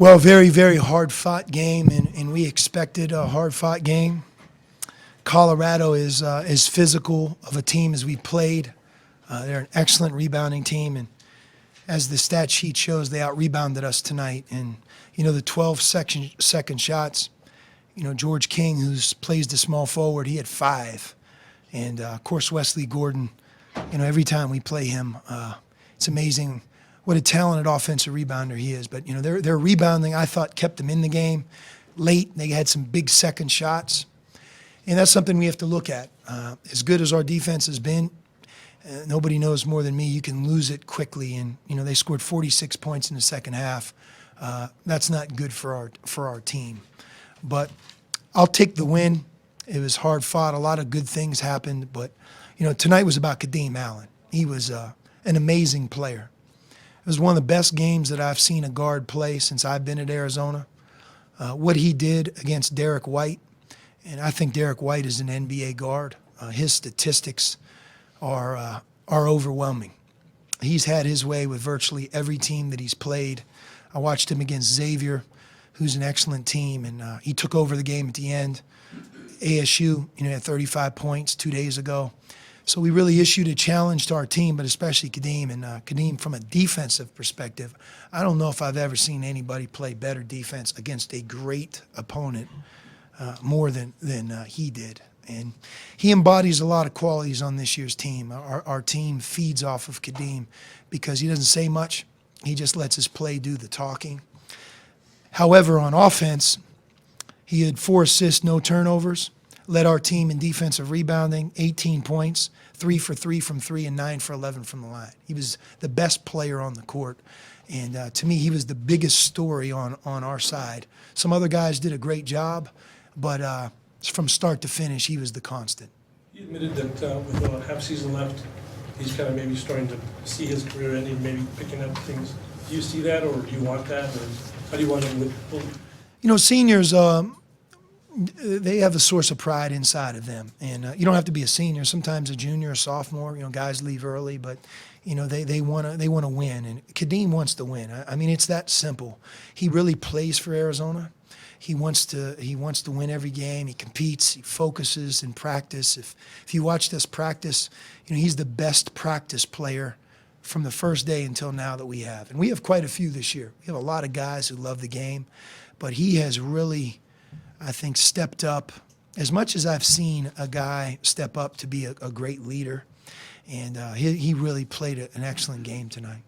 Well, very, very hard-fought game, and we expected a hard-fought game. Colorado is as physical of a team as we played. They're an excellent rebounding team, and as the stat sheet shows, they out-rebounded us tonight. And, the 12 second shots, George King, who plays the small forward, he had 5. And, of course, Wesley Gordon, every time we play him, it's amazing what a talented offensive rebounder he is. But, their rebounding, I thought, kept them in the game. Late, they had some big second shots. And that's something we have to look at. As good as our defense has been, nobody knows more than me, you can lose it quickly. And, they scored 46 points in the second half. That's not good for our team. But I'll take the win. It was hard fought. A lot of good things happened. But, tonight was about Kadeem Allen. He was an amazing player. It was one of the best games that I've seen a guard play since I've been at Arizona. What he did against Derek White, and I think Derek White is an NBA guard. His statistics are overwhelming. He's had his way with virtually every team that he's played. I watched him against Xavier, who's an excellent team, and he took over the game at the end. ASU, had 35 points 2 days ago. So we really issued a challenge to our team, but especially Kadeem. And Kadeem, from a defensive perspective, I don't know if I've ever seen anybody play better defense against a great opponent more than he did. And he embodies a lot of qualities on this year's team. Our team feeds off of Kadeem because he doesn't say much. He just lets his play do the talking. However, on offense, he had 4 assists, no turnovers, led our team in defensive rebounding, 18 points, 3 for 3 from 3 and 9 for 11 from the line. He was the best player on the court. And to me, he was the biggest story on our side. Some other guys did a great job, but from start to finish, he was the constant. He admitted that with a half season left, he's kind of maybe starting to see his career ending, maybe picking up things. Do you see that, or do you want that, or how do you want him to? Seniors, they have a source of pride inside of them, and you don't have to be a senior. Sometimes a junior or sophomore, guys leave early, but they want to win, and Kadeem wants to win. I mean, it's that simple. He really plays for Arizona. He wants to win every game. He competes. He focuses in practice. If you watched us practice, he's the best practice player from the first day until now that we have. And we have quite a few this year. We have a lot of guys who love the game, but he has really, I think, stepped up as much as I've seen a guy step up to be a great leader. And he really played an excellent game tonight.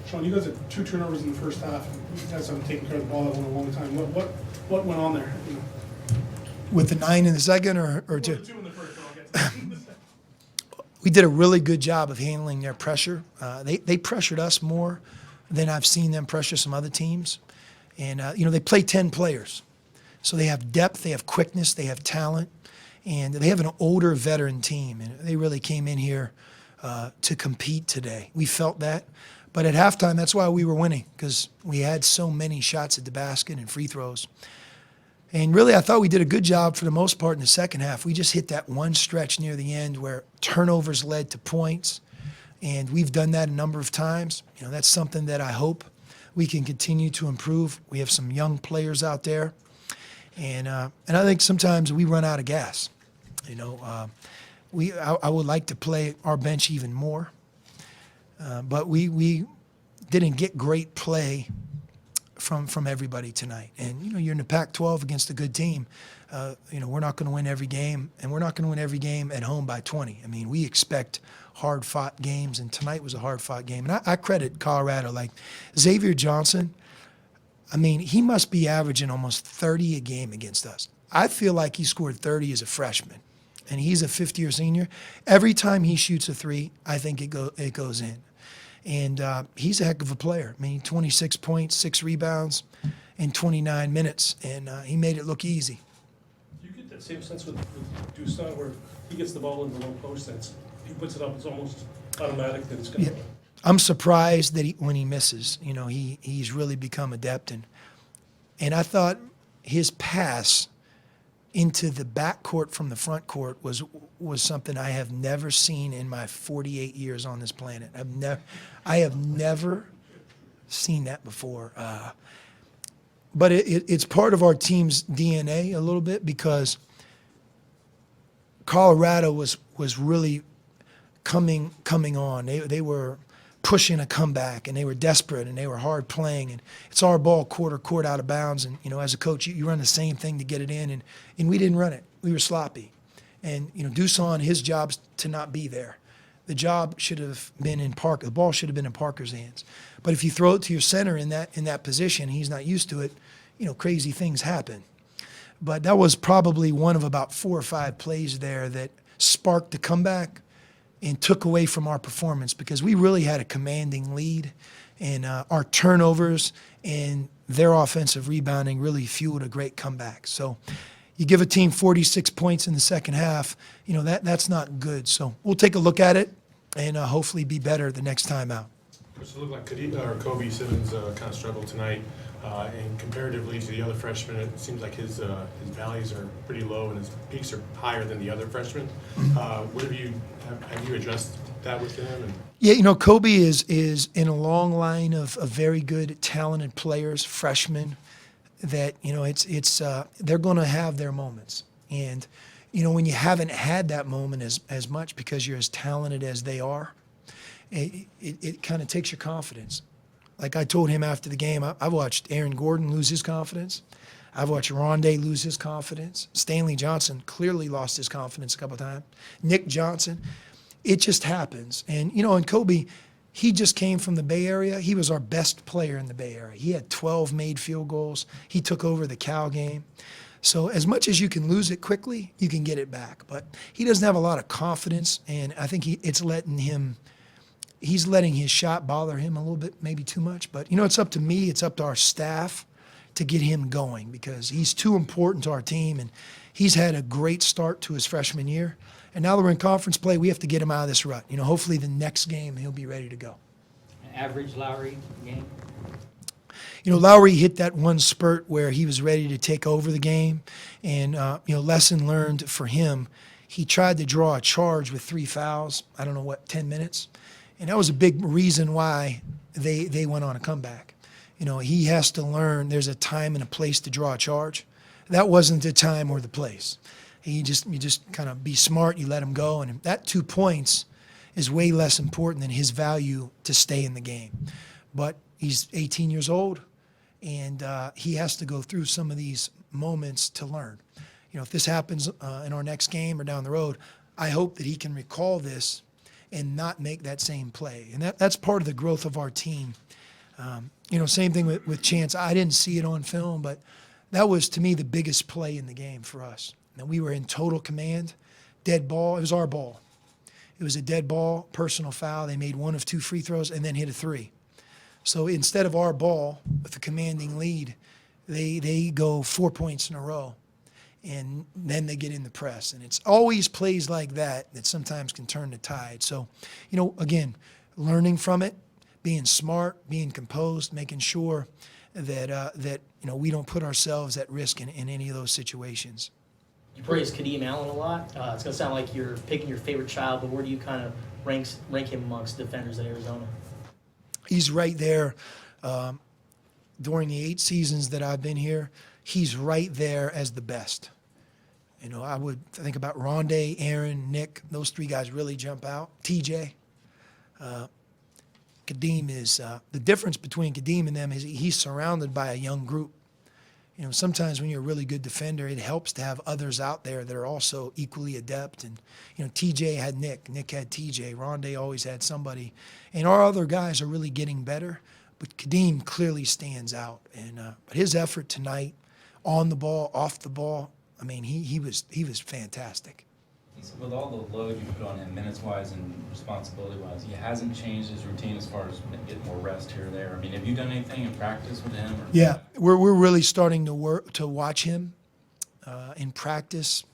Sean, you guys had 2 turnovers in the first half. You guys haven't taken care of the ball that one a long time. What went on there? With the 9 in the second or 2? 2 in the first, but I'll get We did a really good job of handling their pressure. They pressured us more than I've seen them pressure some other teams. And, they play 10 players. So they have depth, they have quickness, they have talent, and they have an older veteran team. And they really came in here to compete today. We felt that. But at halftime, that's why we were winning, because we had so many shots at the basket and free throws. And really, I thought we did a good job for the most part in the second half. We just hit that one stretch near the end where turnovers led to points, and we've done that a number of times. That's something that I hope we can continue to improve. We have some young players out there, and I think sometimes we run out of gas. I would like to play our bench even more. But we didn't get great play from everybody tonight. And, you're in the Pac-12 against a good team. We're not going to win every game, and we're not going to win every game at home by 20. I mean, we expect hard-fought games, and tonight was a hard-fought game. And I credit Colorado. Like Xavier Johnson, I mean, he must be averaging almost 30 a game against us. I feel like he scored 30 as a freshman, and he's a fifth-year senior. Every time he shoots a 3, I think it goes in. And he's a heck of a player. I mean, 26 points, 6 rebounds in 29 minutes, and he made it look easy. Do you get that same sense with Dusan, where he gets the ball in the low post, and he puts it up, it's almost automatic that it's going to go? I'm surprised that when he misses. He's really become adept. And I thought his pass into the backcourt from the front court was something I have never seen in my 48 years on this planet. I have never seen that before. But it's part of our team's DNA a little bit because Colorado was really coming on. They were pushing a comeback, and they were desperate, and they were hard playing. And it's our ball, court out of bounds. And as a coach, you run the same thing to get it in, and we didn't run it. We were sloppy. And Dusan, his job's to not be there. The job should have been in Parker. The ball should have been in Parker's hands. But if you throw it to your center in that position, he's not used to it. Crazy things happen. But that was probably one of about 4 or 5 plays there that sparked the comeback and took away from our performance because we really had a commanding lead, and our turnovers and their offensive rebounding really fueled a great comeback. So you give a team 46 points in the second half, that's not good. So we'll take a look at it and hopefully be better the next time out. It looked like Kobe Simmons kind of struggled tonight, and comparatively to the other freshmen, it seems like his valleys are pretty low and his peaks are higher than the other freshmen. What have you addressed that with him? And Yeah, Kobe is in a long line of very good, talented players, freshmen, that they're going to have their moments. And when you haven't had that moment as much because you're as talented as they are, it kind of takes your confidence. Like I told him after the game, I've watched Aaron Gordon lose his confidence. I've watched Rondé lose his confidence. Stanley Johnson clearly lost his confidence a couple of times. Nick Johnson. It just happens. And, and Kobe, he just came from the Bay Area. He was our best player in the Bay Area. He had 12 made field goals. He took over the Cal game. So as much as you can lose it quickly, you can get it back. But he doesn't have a lot of confidence, and I think he's letting his shot bother him a little bit, maybe too much. But, it's up to me, it's up to our staff to get him going because he's too important to our team, and he's had a great start to his freshman year. And now that we're in conference play, we have to get him out of this rut. Hopefully the next game he'll be ready to go. Average Lowry game? Lowry hit that one spurt where he was ready to take over the game. And, lesson learned for him, he tried to draw a charge with 3 fouls, 10 minutes. And that was a big reason why they went on a comeback. He has to learn there's a time and a place to draw a charge. That wasn't the time or the place. You just kind of be smart, you let him go. And that 2 points is way less important than his value to stay in the game. But he's 18 years old, and he has to go through some of these moments to learn. If this happens in our next game or down the road, I hope that he can recall this and not make that same play. And that's part of the growth of our team. Same thing with Chance. I didn't see it on film, but that was, to me, the biggest play in the game for us. And we were in total command. Dead ball. It was our ball. It was a dead ball, personal foul. They made 1 of 2 free throws and then hit a 3. So instead of our ball with a commanding lead, they go 4 points in a row. And then they get in the press. And it's always plays like that sometimes can turn the tide. So, again, learning from it, being smart, being composed, making sure that we don't put ourselves at risk in any of those situations. You praise Kadeem Allen a lot. It's going to sound like you're picking your favorite child, but where do you kind of rank him amongst defenders at Arizona? He's right there. During the 8 seasons that I've been here, he's right there as the best. I would think about Rondé, Aaron, Nick. Those 3 guys really jump out. TJ. Kadeem is the difference between Kadeem and them is he's surrounded by a young group. Sometimes when you're a really good defender, it helps to have others out there that are also equally adept. And, TJ had Nick had TJ, Rondé always had somebody. And our other guys are really getting better, but Kadeem clearly stands out. And but his effort tonight, on the ball, off the ball, he was fantastic. With all the load you put on him, minutes-wise and responsibility-wise, he hasn't changed his routine as far as getting more rest here or there. Have you done anything in practice with him? Yeah, we're really starting to watch him in practice.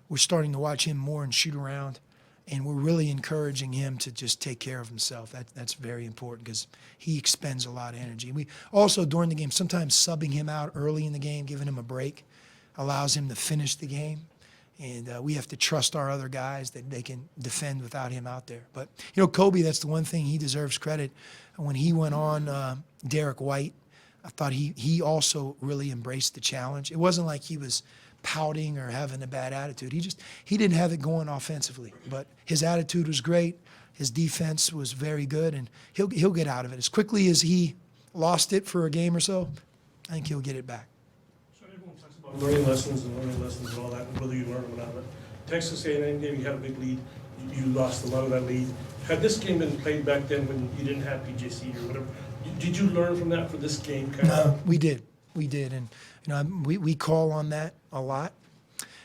We're starting to watch him more in shoot-around, and we're really encouraging him to just take care of himself. That's very important because he expends a lot of energy. We also, during the game, sometimes subbing him out early in the game, giving him a break, allows him to finish the game. And we have to trust our other guys that they can defend without him out there. But, Kobe, that's the one thing he deserves credit. When he went on Derek White, I thought he also really embraced the challenge. It wasn't like he was pouting or having a bad attitude. He didn't have it going offensively, but his attitude was great. His defense was very good, and he'll get out of it. As quickly as he lost it for a game or so, I think he'll get it back. So everyone talks about learning lessons and all that, and whether you learn or not. But Texas A&M game, you had a big lead. You lost a lot of that lead. Had this game been played back then when you didn't have PJC or whatever, did you learn from that for this game? No, we did, and we call on that a lot.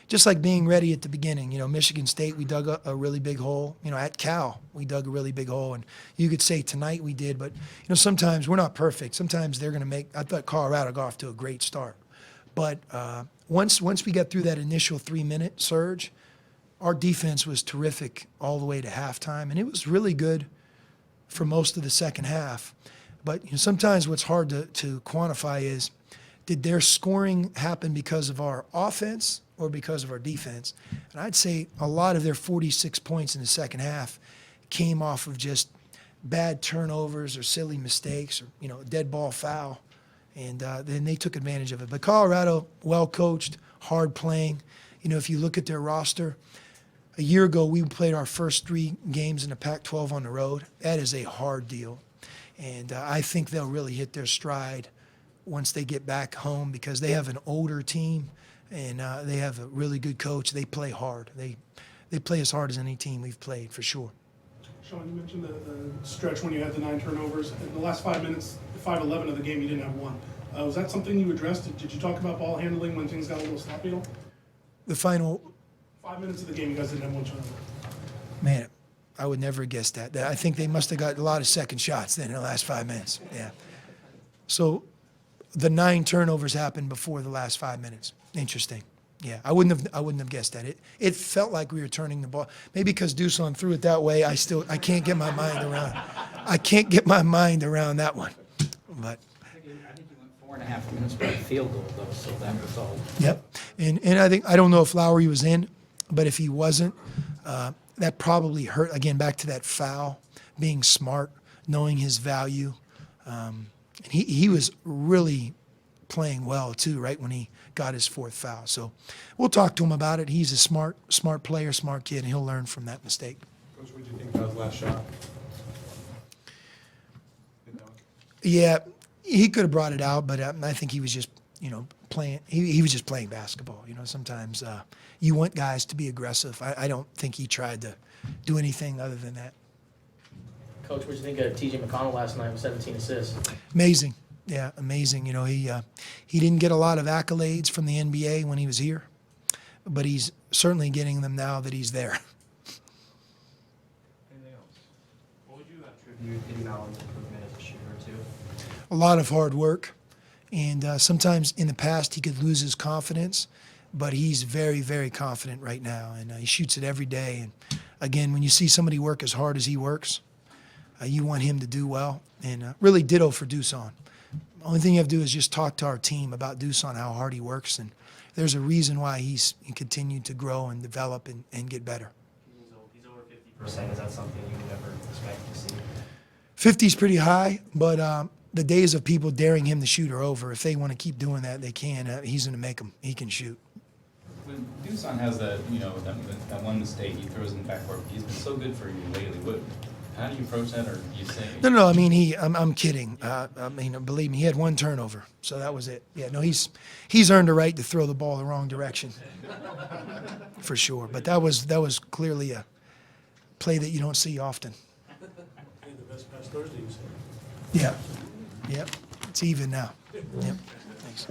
Just like being ready at the beginning. Michigan State, we dug a really big hole. At Cal, we dug a really big hole, and you could say tonight we did, but sometimes we're not perfect. Sometimes they're going to make. I thought Colorado got off to a great start, but once we got through that initial 3-minute surge, our defense was terrific all the way to halftime, and it was really good for most of the second half. But sometimes what's hard to quantify is, did their scoring happen because of our offense or because of our defense? And I'd say a lot of their 46 points in the second half came off of just bad turnovers or silly mistakes or dead ball foul, and then they took advantage of it. But Colorado, well coached, hard playing. If you look at their roster, a year ago we played our first 3 games in the Pac-12 on the road. That is a hard deal, and I think they'll really hit their stride once they get back home because they have an older team and they have a really good coach. They play hard. They play as hard as any team we've played, for sure. Sean, you mentioned the stretch when you had the 9 turnovers. In the last 5 minutes, 5-11 of the game, you didn't have one. Was that something you addressed? Did you talk about ball handling when things got a little sloppy? The final 5 minutes of the game, you guys didn't have one turnover. Man, I would never have guessed that. I think they must have got a lot of second shots then in the last 5 minutes. Yeah. So the 9 turnovers happened before the last 5 minutes. Interesting. Yeah, I wouldn't have guessed that. It felt like we were turning the ball. Maybe because Dusan threw it that way, I can't get my mind around. I can't get my mind around that one. But I think you went 4.5 minutes by field goal though, so that was all. yep. And I don't know if Lowry was in, but if he wasn't, that probably hurt. Again, back to that foul, being smart, knowing his value. And he was really playing well too, right when he got his 4th foul. So we'll talk to him about it. He's a smart player, smart kid, and he'll learn from that mistake. Coach, what did you think about his last shot? Yeah, he could have brought it out, but I think he was just, playing. He was just playing basketball. Sometimes you want guys to be aggressive. I don't think he tried to do anything other than that. Coach, what did you think of T.J. McConnell last night with 17 assists? Amazing. Yeah, amazing. He didn't get a lot of accolades from the NBA when he was here, but he's certainly getting them now that he's there. Anything else? What would you attribute Kadeem Allen's improvement as a shooter to? A lot of hard work, and sometimes in the past he could lose his confidence, but he's very, very confident right now, and he shoots it every day. And again, when you see somebody work as hard as he works, you want him to do well, and really ditto for Dusan. The only thing you have to do is just talk to our team about Dusan, how hard he works, and there's a reason why he continued to grow and develop and get better. He's over 50%. Is that something you would ever expect to see? 50 is pretty high, but the days of people daring him to shoot are over. If they want to keep doing that, they can. He's going to make them. He can shoot. When Dusan has that that one mistake, he throws in the backcourt. He's been so good for you lately. How do you approach that, or do you say? No. I mean, I'm kidding. Believe me, he had 1 turnover, so that was it. Yeah, no, he's earned a right to throw the ball the wrong direction, for sure. But that was clearly a play that you don't see often. Hey, the best pass Thursday, you said. Yeah. It's even now. Yep. Thanks.